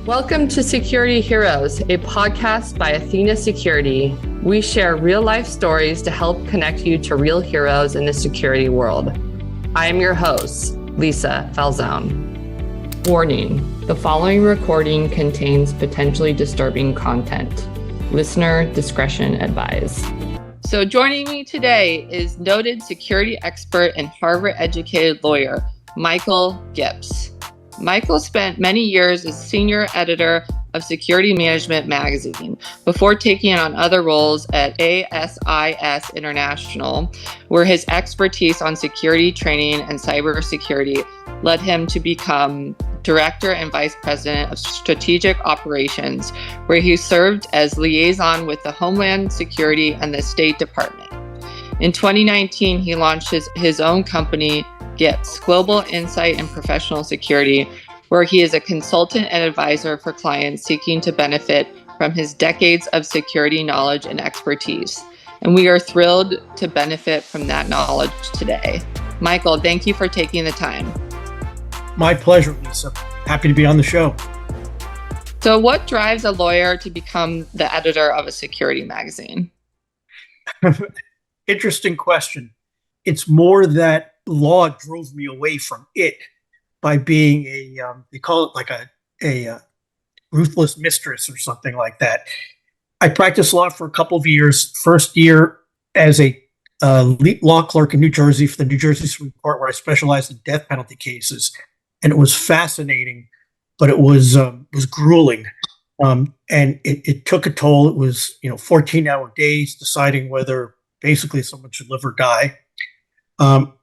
Welcome to Security Heroes, a podcast by Athena Security. We share real-life stories to help connect you to real heroes in the security world. I am your host, Lisa Falzone. Warning, the following recording contains potentially disturbing content. Listener discretion advised. So joining me today is noted security expert and Harvard-educated lawyer, Michael Gips. Michael spent many years as senior editor of Security Management magazine before taking on other roles at ASIS International, where his expertise on security training and cybersecurity led him to become Director and Vice President of Strategic Operations, where he served as liaison with the Homeland Security and the State Department. In 2019, he launched his own company, Gips, Global Insight and Professional Security, where he is a consultant and advisor for clients seeking to benefit from his decades of security knowledge and expertise. And we are thrilled to benefit from that knowledge today. Michael, thank you for taking the time. My pleasure, Lisa. Happy to be on the show. So what drives a lawyer to become the editor of a security magazine? Interesting question. It's more that law drove me away from it by being they call it like a ruthless mistress or something like that. I practiced law for a couple of years. First year as a lead law clerk in New Jersey for the New Jersey Supreme Court, where I specialized in death penalty cases. And it was fascinating, but it was grueling. And it took a toll. It was, 14-hour days deciding whether basically someone should live or die.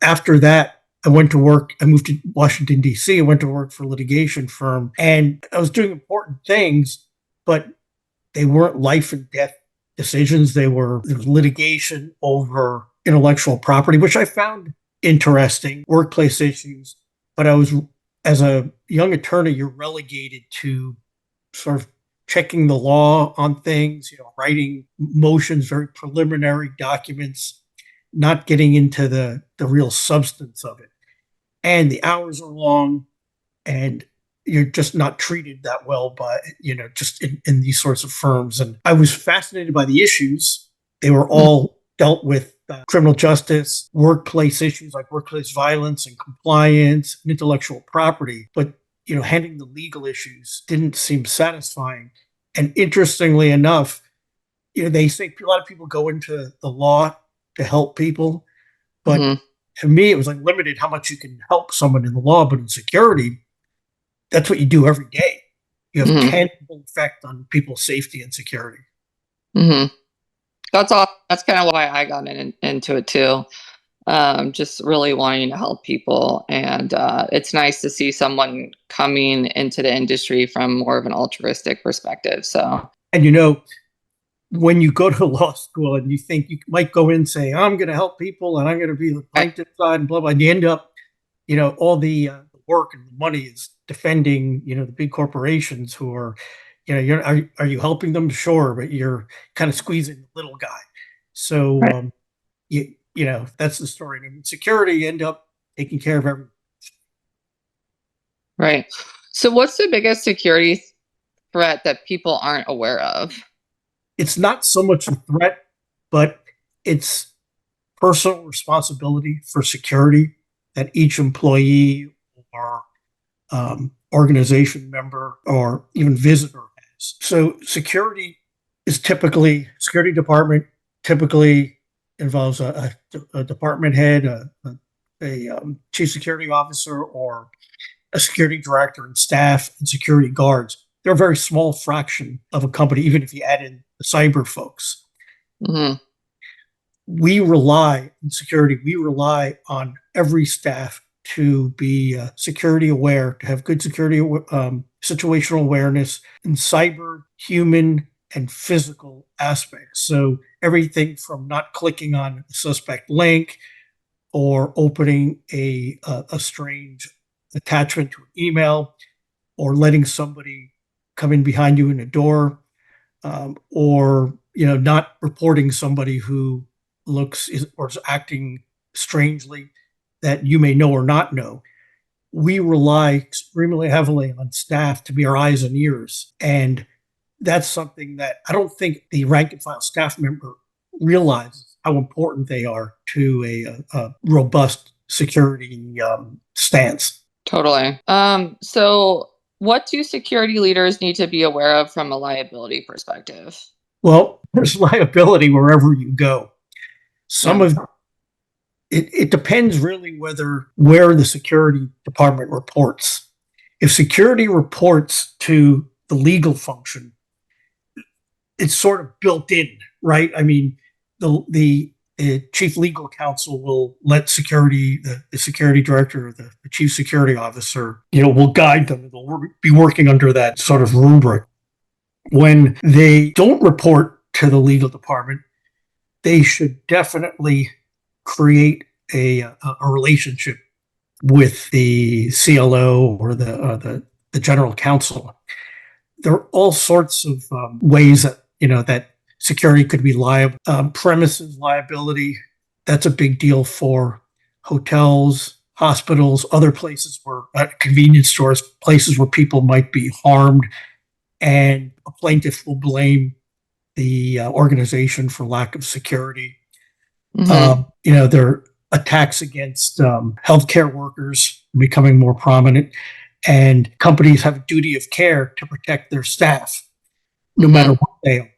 After that, I went to work. I moved to Washington, D.C. I went to work for a litigation firm, and I was doing important things, but they weren't life and death decisions. There was litigation over intellectual property, which I found interesting, workplace issues. But as a young attorney, you're relegated to sort of checking the law on things, writing motions, very preliminary documents, not getting into the real substance of it. And the hours are long, and you're just not treated that well by, just in these sorts of firms. And I was fascinated by the issues. They were all dealt with criminal justice, workplace issues like workplace violence and compliance, and intellectual property. But, handling the legal issues didn't seem satisfying. And interestingly enough, they say a lot of people go into the law to help people. But to me, it was like limited how much you can help someone in the law. But in security, that's what you do every day. You have tangible effect on people's safety and security. That's all. That's kind of why I got into it too. Just really wanting to help people. And it's nice to see someone coming into the industry from more of an altruistic perspective. So, and when you go to law school and you think you might go in and say, I'm going to help people and I'm going to be the plaintiff side and blah, blah, and you end up, all the work and the money is defending, the big corporations who are, are you helping them? Sure. But you're kind of squeezing the little guy. So, that's the story. And in security, you end up taking care of everything. Right. So what's the biggest security threat that people aren't aware of? It's not so much a threat, but it's personal responsibility for security that each employee or organization member or even visitor has. So security department typically involves a department head, a chief security officer, or a security director and staff and security guards. They're a very small fraction of a company, even if you add in the cyber folks. We rely on every staff to be security aware, to have good security situational awareness in cyber, human, and physical aspects. So everything from not clicking on a suspect link or opening a strange attachment to an email or letting somebody come in behind you in a door, or not reporting somebody who is acting strangely that you may know or not know. we rely extremely heavily on staff to be our eyes and ears. And that's something that I don't think the rank and file staff member realizes how important they are to a robust security stance. Totally. So what do security leaders need to be aware of from a liability perspective? Well, there's liability wherever you go. Some of it depends really where the security department reports. If security reports to the legal function, it's sort of built in, right? I mean, the chief legal counsel will let the security director or the chief security officer, will guide them. They'll be working under that sort of rubric. When they don't report to the legal department, they should definitely create a relationship with the CLO or the general counsel. There are all sorts of ways that that security could be liable. Premises liability, that's a big deal for hotels, hospitals, other places where convenience stores, places where people might be harmed, and a plaintiff will blame the organization for lack of security. There are attacks against healthcare workers becoming more prominent, and companies have a duty of care to protect their staff, no matter what they are,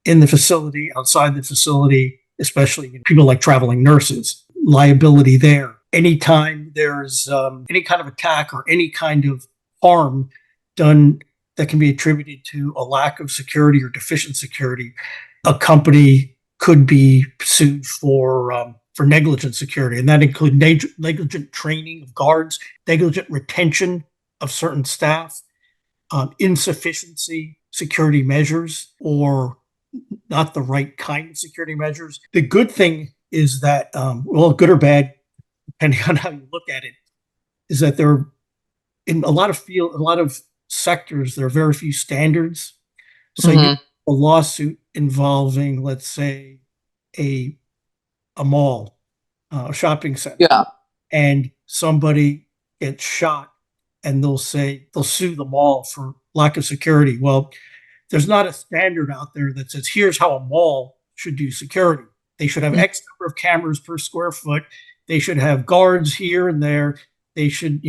in the facility, outside the facility, especially people like traveling nurses. Liability there. Anytime there's any kind of attack or any kind of harm done that can be attributed to a lack of security or deficient security, a company could be sued for negligent security, and that includes negligent training of guards, negligent retention of certain staff, insufficiency security measures, or not the right kind of security measures. The good thing is that, good or bad, depending on how you look at it, is that there are, in a lot of sectors, there are very few standards. So you have a lawsuit involving, let's say, a mall, a shopping center, and somebody gets shot, and they'll sue the mall for lack of security. Well, there's not a standard out there that says, here's how a mall should do security. They should have X number of cameras per square foot. They should have guards here and there. They should,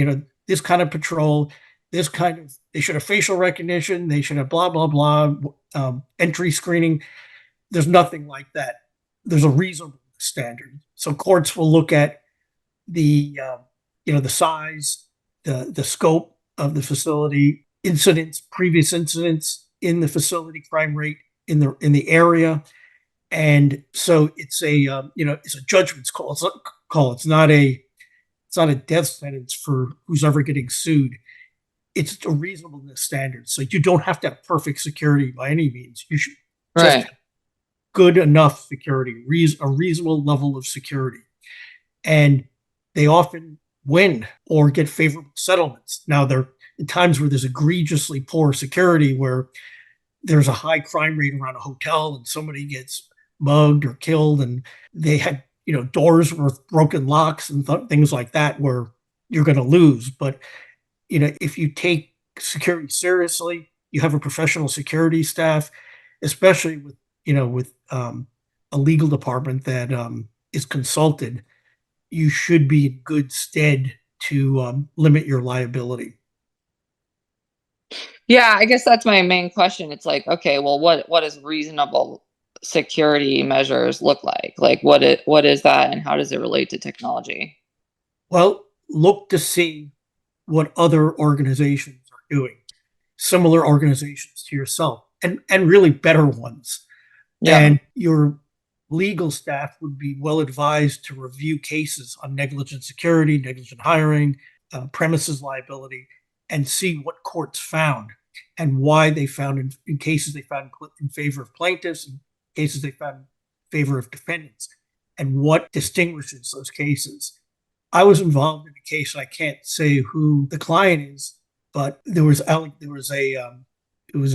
this kind of patrol, they should have facial recognition. They should have blah, blah, blah, entry screening. There's nothing like that. There's a reasonable standard. So courts will look at the size, the scope of the facility, previous incidents in the facility, crime rate in the area, and so it's a judgment call. It's not a death sentence for who's ever getting sued. It's a reasonableness standard. So you don't have to have perfect security by any means. You should just have good enough security, a reasonable level of security, and they often win or get favorable settlements. Now, there are times where there's egregiously poor security, where there's a high crime rate around a hotel and somebody gets mugged or killed, and they had doors with broken locks and things like that, where you're going to lose. But if you take security seriously, you have a professional security staff, especially with a legal department that is consulted, you should be in good stead to limit your liability. Yeah, I guess that's my main question. It's like, okay, well, what does reasonable security measures look like? Like, what is that, and how does it relate to technology? Well, look to see what other organizations are doing, similar organizations to yourself, and really better ones. Yeah. And your legal staff would be well advised to review cases on negligent security, negligent hiring, premises liability, and see what courts found and why they found in cases they found in favor of plaintiffs, and cases they found in favor of defendants, and what distinguishes those cases. I was involved in a case, I can't say who the client is, but it was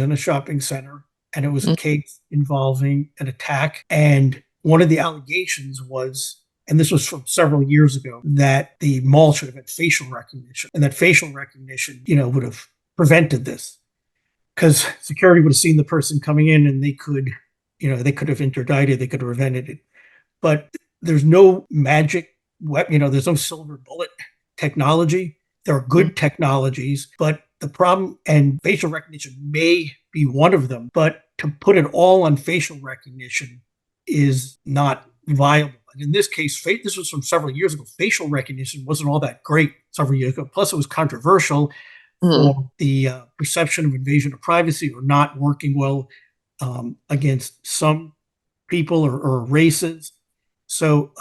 in a shopping center, and it was a case involving an attack. And one of the allegations was and this was from several years ago, that the mall should have had facial recognition, and that facial recognition, would have prevented this, because security would have seen the person coming in, and they could have interdicted, they could have prevented it. But there's no magic, there's no silver bullet technology. There are good technologies, but the problem, and facial recognition may be one of them, but to put it all on facial recognition is not viable. And in this case, this was from several years ago. Facial recognition wasn't all that great several years ago. Plus, it was controversial for the perception of invasion of privacy or not working well against some people or races. So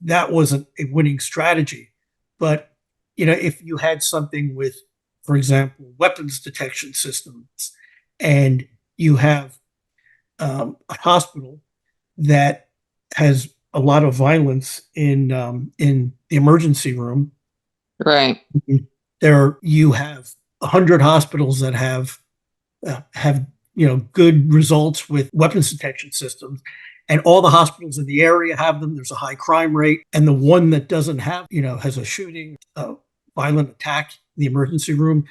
that wasn't a winning strategy. But, if you had something with, for example, weapons detection systems, and you have a hospital that has a lot of violence in the emergency room, right? There you have 100 hospitals that have good results with weapons detection systems, and all the hospitals in the area have them. There's a high crime rate, and the one that doesn't have, has a shooting, violent attack in the emergency room.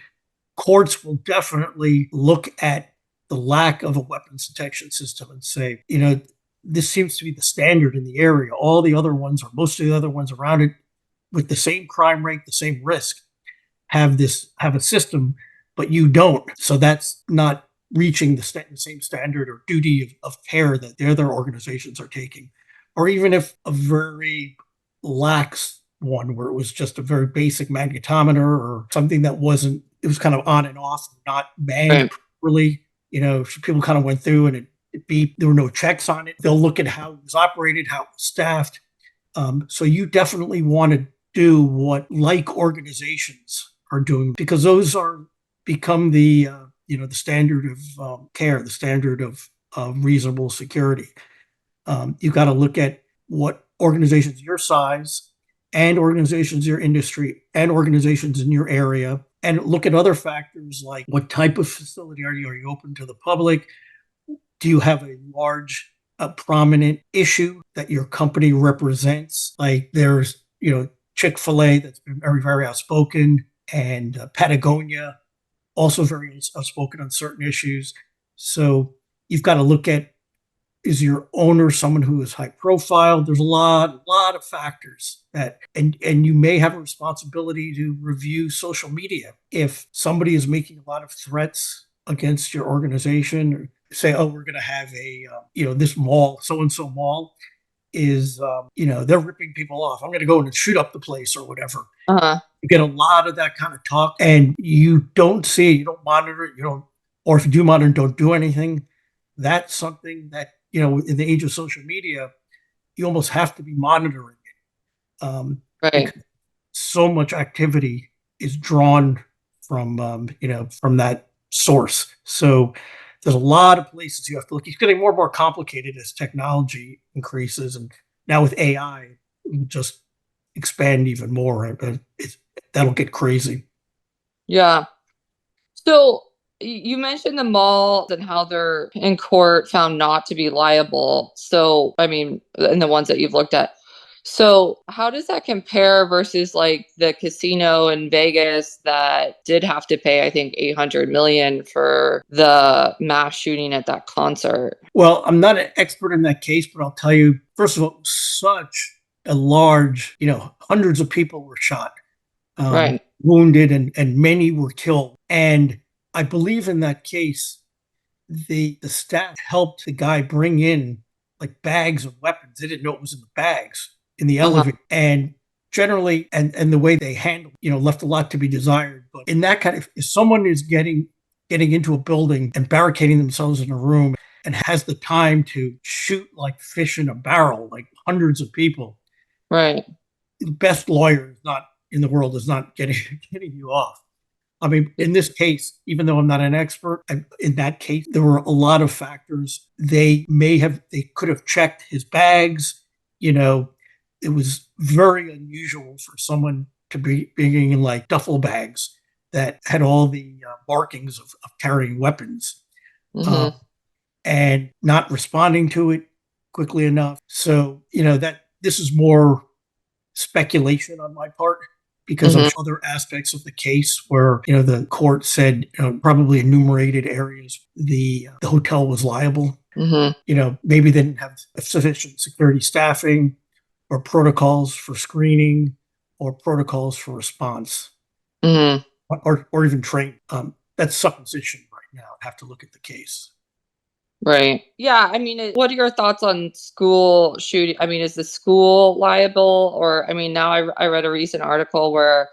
Courts will definitely look at the lack of a weapons detection system and say, this seems to be the standard in the area. All the other ones, or most of the other ones around it, with the same crime rate, the same risk, have a system, but you don't. So that's not reaching the same standard or duty of care that the other organizations are taking. Or even if a very lax one, where it was just a very basic magnetometer or something that it was kind of on and off, not manned properly. People kind of went through and it beeped. There were no checks on it. They'll look at how it was operated, how it was staffed. So you definitely want to do what like organizations are doing, because those become the standard of care, the standard of reasonable security. You've got to look at what organizations your size and organizations your industry and organizations in your area, and look at other factors like what type of facility are you? Are you open to the public? Do you have a large, prominent issue that your company represents? Like there's, Chick-fil-A that's been very, very outspoken, and Patagonia, also very outspoken on certain issues. So you've got to look at, is your owner someone who is high profile? There's a lot of factors that, and you may have a responsibility to review social media. If somebody is making a lot of threats against your organization, or say, oh, we're going to have this mall, so-and-so mall is, they're ripping people off. I'm going to go in and shoot up the place or whatever. You get a lot of that kind of talk, and you don't monitor it, or if you do monitor, don't do anything. That's something that, in the age of social media, you almost have to be monitoring it. Right. So much activity is drawn from that source. So there's a lot of places you have to look. It's getting more and more complicated as technology increases, and now with AI, it'll just expand even more. That'll get crazy. Yeah. So you mentioned the malls and how they're in court found not to be liable. So, I mean, and the ones that you've looked at. So how does that compare versus like the casino in Vegas that did have to pay, I think, $800 million for the mass shooting at that concert? Well, I'm not an expert in that case, but I'll tell you, first of all, such a large, hundreds of people were shot, wounded, and many were killed. And I believe in that case, the staff helped the guy bring in like bags of weapons. They didn't know it was in the bags in the elevator. And generally, and the way they handled, left a lot to be desired. But in that kind of, if someone is getting into a building and barricading themselves in a room and has the time to shoot like fish in a barrel, like hundreds of people, right? The best lawyer in the world is not getting you off. I mean, in this case, even though I'm not an expert, in that case, there were a lot of factors. They could have checked his bags. It was very unusual for someone to be bringing in like duffel bags that had all the markings of carrying weapons, and not responding to it quickly enough. So, that this is more speculation on my part, because I'm Mm-hmm. sure other aspects of the case where, the court said, probably enumerated areas the hotel was liable. Mm-hmm. Maybe they didn't have sufficient security staffing or protocols for screening or protocols for response, Mm-hmm. or even training. That's supposition right now. I have to look at the case. Right. Yeah. I mean, what are your thoughts on school shooting? I mean, is the school liable? Or, I mean, now I read a recent article where,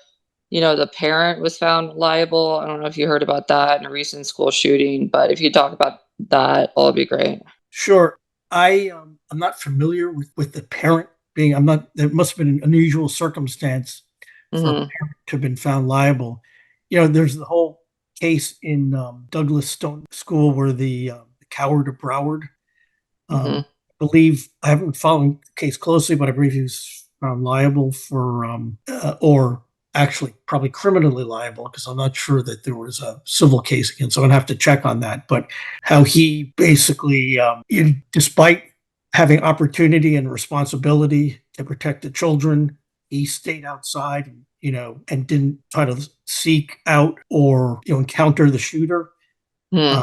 the parent was found liable. I don't know if you heard about that in a recent school shooting, but if you talk about that, that'd be great. Sure. I'm not familiar with the parent being. I'm not. There must have been an unusual circumstance for a Mm-hmm. parent to have been found liable. There's the whole case in Douglas Stone School where the coward of Broward. Mm-hmm. I believe I haven't followed the case closely, but I believe he was found liable for, or actually probably criminally liable, because I'm not sure that there was a civil case against. So I'm gonna have to check on that. But how he basically, despite having opportunity and responsibility to protect the children, he stayed outside and and didn't try to seek out or encounter the shooter. Uh,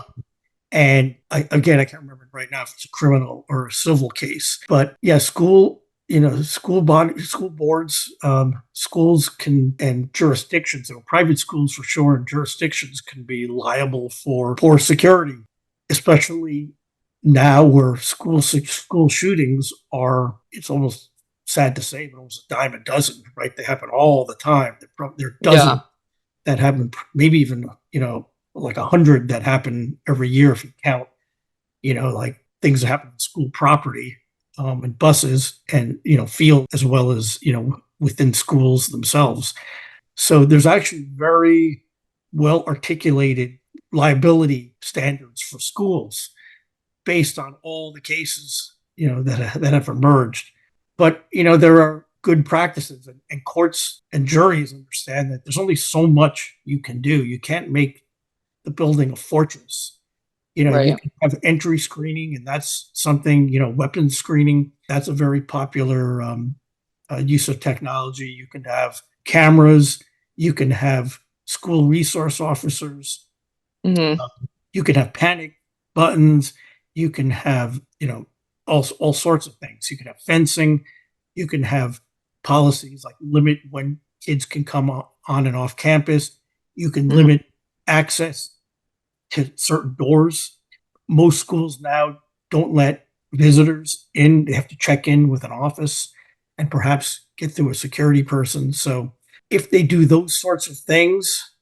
and I can't remember right now if it's a criminal or a civil case, but yeah, school boards, schools can, and jurisdictions, private schools for sure, and jurisdictions can be liable for poor security, especially now where school shootings are. It's almost sad to say, but almost a dime a dozen, right? They happen all the time. There are dozens Yeah. that happen, maybe even like 100 that happen every year if you count like things that happen on school property, and buses, and field, as well as within schools themselves. So there's actually very well articulated liability standards for schools based on all the cases that have emerged. But there are good practices, and courts and juries understand that there's only so much you can do. You can't make the building a fortress. You Right. can have entry screening, and that's something, weapons screening. That's a very popular use of technology. You can have cameras. You can have school resource officers. Mm-hmm. You can have panic buttons. You can have, all sorts of things. You can have fencing. You can have policies like limit when kids can come on and off campus. You can Mm-hmm. limit access to certain doors. Most schools now don't let visitors in. They have to check in with an office and perhaps get through a security person. So if they do those sorts of things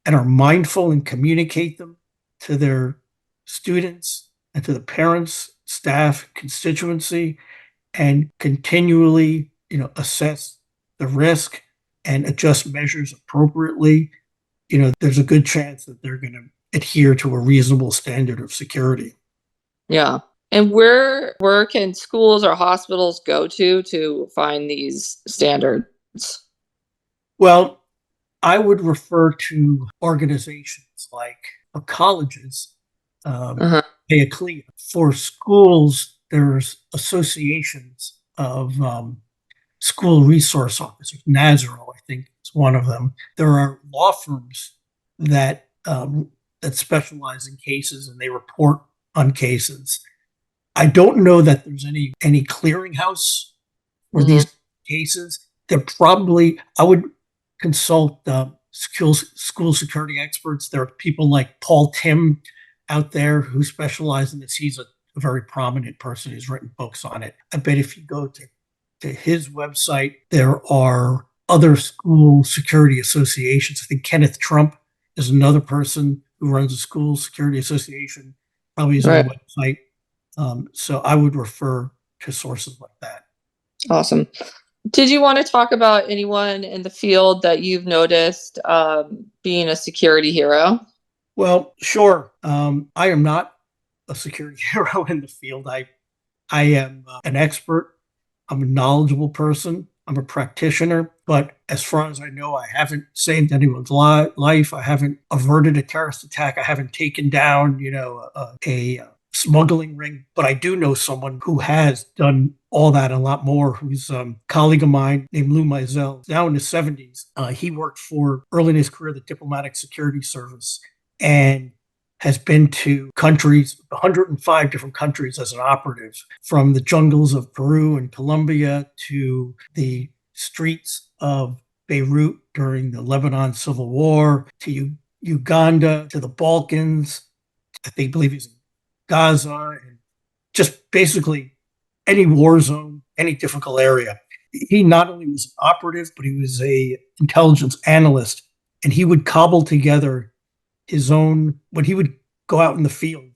and are mindful and communicate them to their students and to the parents, staff, constituency, and continually, assess the risk and adjust measures appropriately, there's a good chance that they're going to adhere to a reasonable standard of security. Yeah. And where can schools or hospitals go to find these standards? Well, I would refer to organizations like colleges, Uh-huh. CLIA. For schools, there's associations of school resource officers. Nazaro, I think, is one of them. There are law firms that specialize in cases, and they report on cases. I don't know that there's any clearinghouse for Mm-hmm. these cases. They're probably, I would consult school security experts. There are people like Paul Tim out there who specialize in this. He's a very prominent person who's written books on it. I bet if you go to his website, there are other school security associations. I think Kenneth Trump is another person who runs a school security association, probably his own Right. website. So I would refer to sources like that. Awesome. Did you want to talk about anyone in the field that you've noticed being a security hero? Well, sure. I am not a security hero in the field. I am an expert. I'm a knowledgeable person. I'm a practitioner. But as far as I know, I haven't saved anyone's life. I haven't averted a terrorist attack. I haven't taken down, a smuggling ring. But I do know someone who has done all that and a lot more, who's a colleague of mine named Lou Mizell, now in his 70s. He worked for, early in his career, the Diplomatic Security Service, and has been to countries, 105 different countries as an operative, from the jungles of Peru and Colombia to the streets of Beirut during the Lebanon Civil War, to Uganda, to the Balkans. I believe he's in Gaza, and just basically any war zone, any difficult area. He not only was an operative, but he was a intelligence analyst, and he would cobble together his own, when he would go out in the field,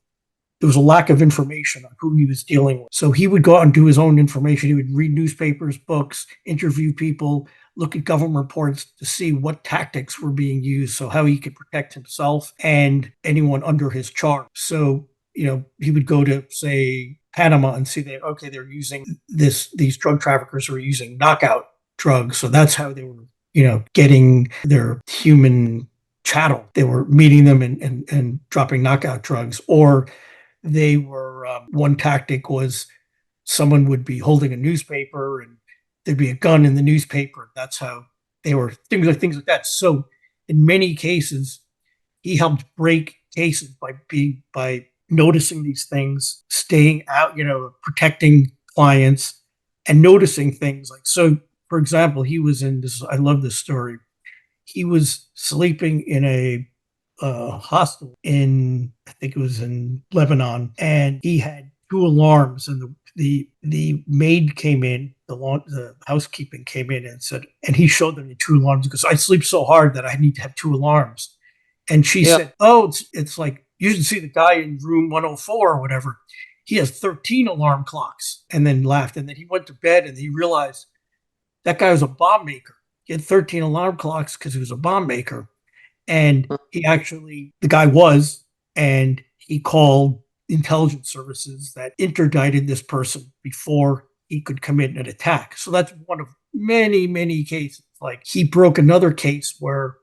there was a lack of information on who he was dealing with. So he would go out and do his own information. He would read newspapers, books, interview people, look at government reports to see what tactics were being used, so how he could protect himself and anyone under his charge. So, he would go to, say, Panama and see that, okay, they're using these drug traffickers were using knockout drugs. So that's how they were, getting their human chattel. They were meeting them and dropping knockout drugs. Or they were, one tactic was someone would be holding a newspaper and there'd be a gun in the newspaper. That's how they were, things like that. So in many cases, he helped break cases by noticing these things, staying out, protecting clients and noticing things like, so for example, he was in this, I love this story. He was sleeping in a hostel in, I think it was in Lebanon, and he had two alarms, and the maid came in, the housekeeping came in and said, and he showed them the two alarms because I sleep so hard that I need to have two alarms. And she said, oh, it's like, you should see the guy in room 104 or whatever. He has 13 alarm clocks, and then laughed. And then he went to bed and he realized that guy was a bomb maker. He had 13 alarm clocks because he was a bomb maker. And the guy was, and he called intelligence services that interdicted this person before he could commit an attack. So that's one of many, many cases. Like, he broke another case where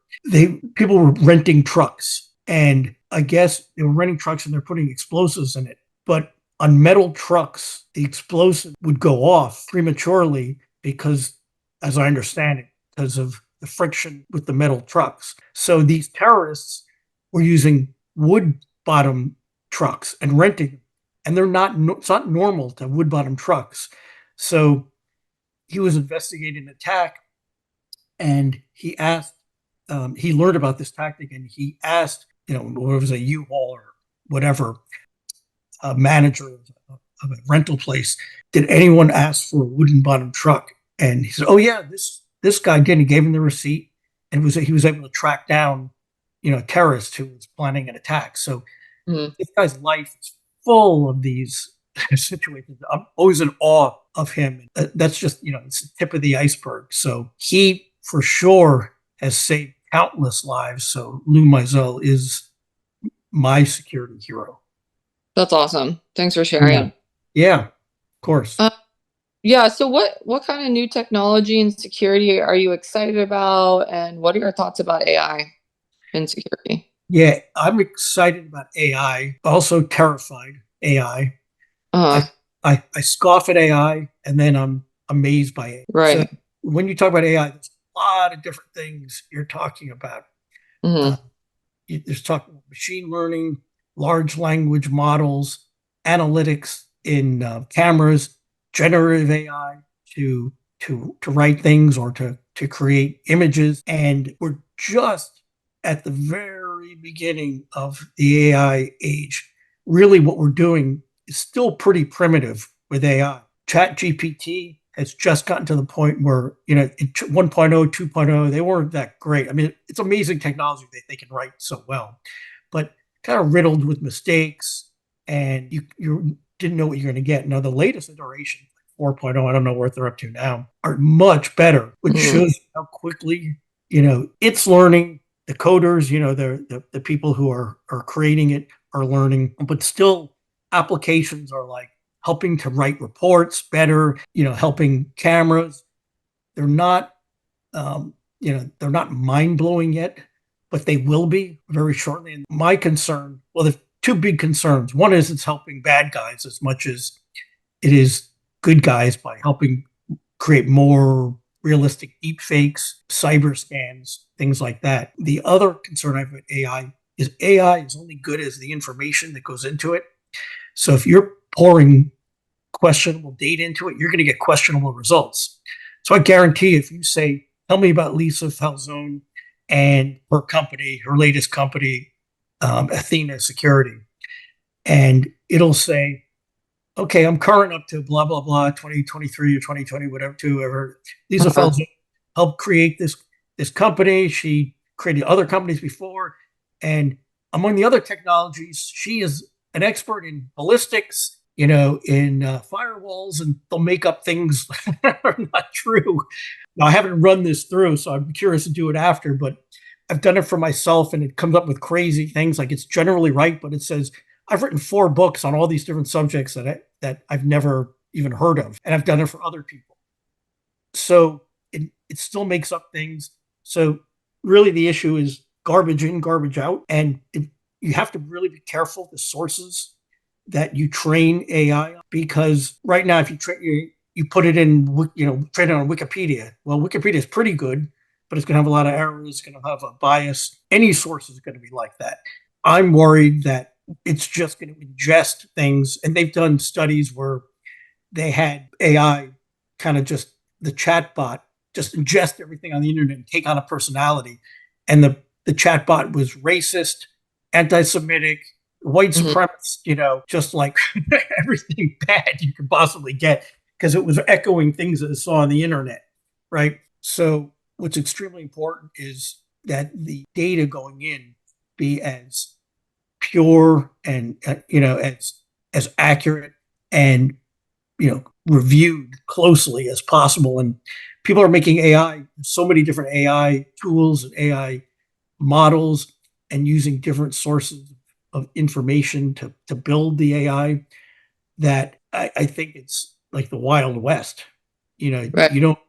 people were renting trucks, and I guess they were renting trucks and they're putting explosives in it. But on metal trucks, the explosive would go off prematurely because, as I understand it, because of the friction with the metal trucks. So these terrorists were using wood bottom trucks and renting them. And it's not normal to have wood bottom trucks. So he was investigating an attack, and he learned about this tactic, and he asked, whether it was a U-Haul or whatever, a manager of a rental place, did anyone ask for a wooden bottom truck? And he said, oh yeah, this guy did. He gave him the receipt, and he was able to track down, a terrorist who was planning an attack. So this guy's life is full of these situations. I'm always in awe of him. That's just, it's the tip of the iceberg. So he, for sure, has saved countless lives. So Lou Mizell is my security hero. That's awesome. Thanks for sharing. Yeah, of course. So what kind of new technology and security are you excited about, and what are your thoughts about AI and security? Yeah, I'm excited about AI, also terrified AI. I scoff at AI, and then I'm amazed by it. Right. So when you talk about AI, there's a lot of different things you're talking about. There's talking about machine learning, large language models, analytics in cameras, generative AI to write things or to create images. And we're just at the very beginning of the AI age. Really, what we're doing is still pretty primitive with AI. ChatGPT has just gotten to the point where, in 1.0, 2.0, they weren't that great. I mean, it's amazing technology that they can write so well, but kind of riddled with mistakes, and you didn't know what you're going to get. Now, the latest iteration, 4.0, I don't know what they're up to now, are much better, which shows how quickly, it's learning. The coders, the people who are creating it are learning, but still applications are like helping to write reports better, helping cameras. They're not, they're not mind-blowing yet, but they will be very shortly. And my concern, well, there's two big concerns. One is it's helping bad guys as much as it is good guys by helping create more realistic deep fakes, cyber scans, things like that. The other concern I have with AI is only good as the information that goes into it. So if you're pouring questionable data into it, you're going to get questionable results. So I guarantee if you say, tell me about Lisa Falzone and her company, her latest company, Athena Security, and it'll say, okay, I'm current up to blah, blah, blah, 2023 or 2020, whatever, to ever. Lisa Falzone helped create this company. She created other companies before. And among the other technologies, she is an expert in ballistics, in firewalls, and they'll make up things that are not true. Now, I haven't run this through, so I'm curious to do it after, but I've done it for myself, and it comes up with crazy things. Like, it's generally right, but it says, I've written 4 books on all these different subjects that I've never even heard of, and I've done it for other people. So it still makes up things. So really the issue is garbage in, garbage out. And you have to really be careful the sources that you train AI on, because right now, if you put it in, train it on Wikipedia. Well, Wikipedia is pretty good, but it's going to have a lot of errors, it's going to have a bias. Any source is going to be like that. I'm worried that it's just going to ingest things. And they've done studies where they had AI kind of just the chatbot just ingest everything on the internet and take on a personality. And the chatbot was racist, anti-Semitic, white supremacist, just like everything bad you could possibly get, because it was echoing things that it saw on the internet, right? So what's extremely important is that the data going in be as pure and as accurate and reviewed closely as possible. And people are making AI, so many different AI tools and AI models, and using different sources of information to build the AI, that I think it's like the Wild West. Right. You don't,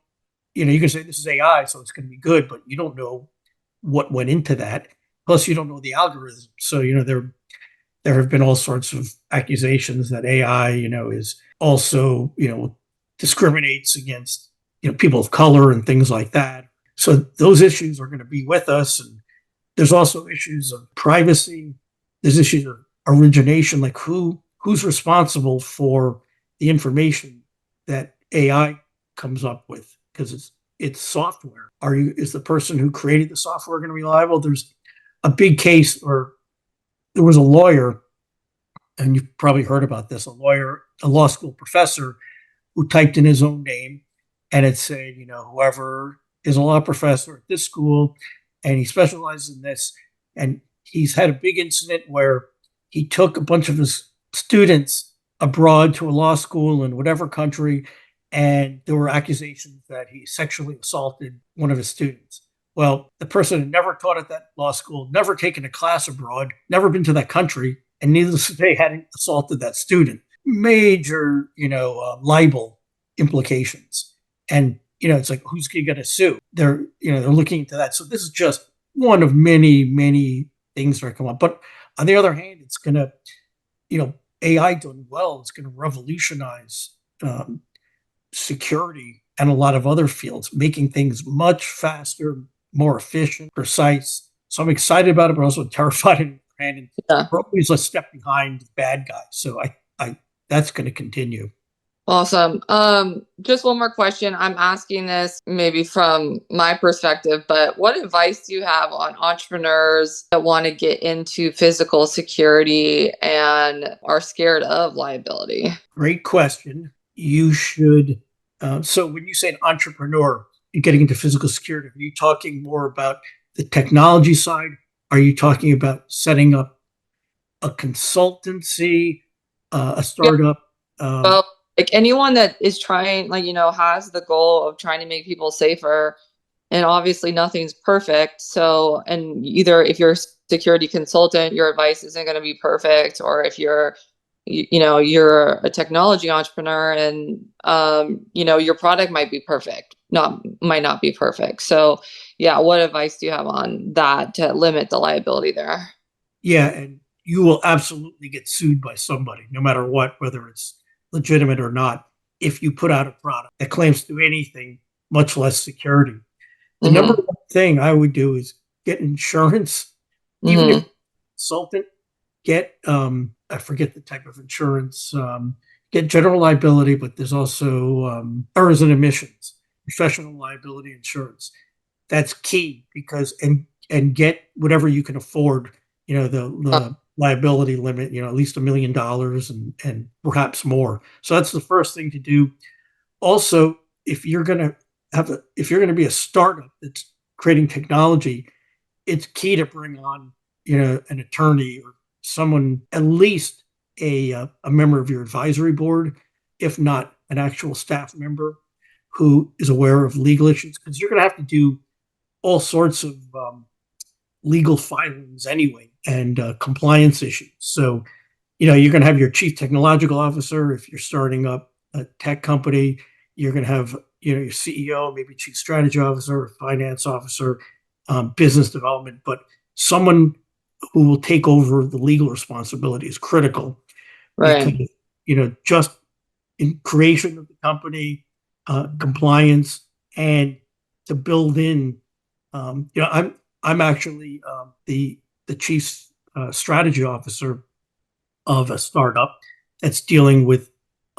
you can say this is AI, so it's going to be good, but you don't know what went into that. Plus, you don't know the algorithm. So, there have been all sorts of accusations that AI, is also, discriminates against, people of color and things like that. So those issues are going to be with us. And there's also issues of privacy. There's issues of origination, like who's responsible for the information that AI comes up with, because it's software. Is the person who created the software going to be liable? There's a big case, or there was a lawyer, and you've probably heard about this, a law school professor who typed in his own name, and it said, whoever is a law professor at this school, and he specializes in this. And he's had a big incident where he took a bunch of his students abroad to a law school in whatever country, and there were accusations that he sexually assaulted one of his students. Well, the person had never taught at that law school, never taken a class abroad, never been to that country, and needless to say, hadn't assaulted that student. Major, libel implications. And, it's like, who's going to sue? They're looking into that. So this is just one of many, many things that are coming up. But on the other hand, it's going to, AI doing well, it's going to revolutionize security and a lot of other fields, making things much faster, more efficient, precise. So I'm excited about it, but also terrified. And we're always a step behind the bad guys. So I that's going to continue. Awesome. Just one more question. I'm asking this maybe from my perspective, but what advice do you have on entrepreneurs that want to get into physical security and are scared of liability? Great question. You should. So when you say an entrepreneur and getting into physical security, are you talking more about the technology side? Are you talking about setting up a consultancy, a startup? Well, like anyone that is trying, has the goal of trying to make people safer, and obviously nothing's perfect. So, and either if you're a security consultant, your advice isn't going to be perfect, or if you're you're a technology entrepreneur and your product might be perfect, might not be perfect. So yeah, what advice do you have on that to limit the liability there? Yeah, and you will absolutely get sued by somebody, no matter what, whether it's legitimate or not. if you put out a product that claims to do anything, much less security. The number Mm-hmm. one thing I would do is get insurance, even if Mm-hmm. you're a consultant, get, I forget the type of insurance, get general liability, but there's also errors and omissions, professional liability insurance. That's key because, and get whatever you can afford, the liability limit, at least $1 million and perhaps more. So that's the first thing to do. Also, if you're going to if you're going to be a startup that's creating technology, it's key to bring on, an attorney or someone, at least a member of your advisory board, if not an actual staff member who is aware of legal issues, because you're going to have to do all sorts of legal filings anyway and compliance issues. So, you're going to have your chief technological officer. If you're starting up a tech company, you're going to have, your CEO, maybe chief strategy officer, finance officer, business development, but someone who will take over the legal responsibility is critical because, Right. just in creation of the company, compliance, and to build in, I'm actually the chief strategy officer of a startup that's dealing with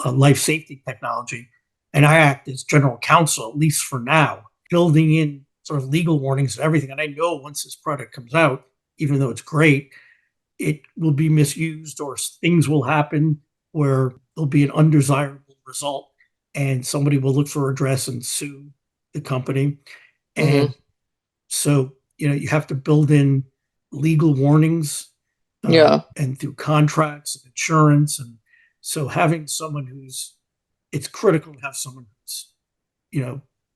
life safety technology, and I act as general counsel, at least for now, building in sort of legal warnings and everything. And I know once this product comes out, even though it's great, it will be misused or things will happen where there'll be an undesirable result and somebody will look for redress and sue the company. Mm-hmm. And so, you have to build in legal warnings Yeah. and through contracts and insurance. And so having someone it's critical to have someone who's,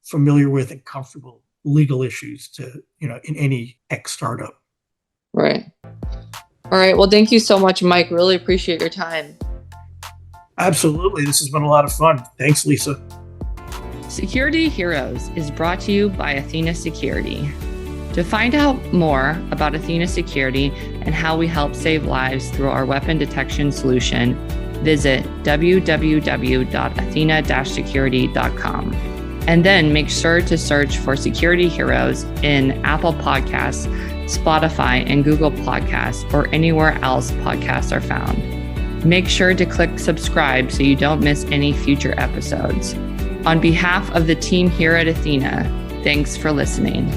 familiar with and comfortable legal issues to, in any tech startup. Right. All right. Well, thank you so much, Mike. Really appreciate your time. Absolutely. This has been a lot of fun. Thanks, Lisa. Security Heroes is brought to you by Athena Security. To find out more about Athena Security and how we help save lives through our weapon detection solution, visit www.athena-security.com. And then make sure to search for Security Heroes in Apple Podcasts, Spotify, and Google Podcasts, or anywhere else podcasts are found. Make sure to click subscribe so you don't miss any future episodes. On behalf of the team here at Athena, thanks for listening.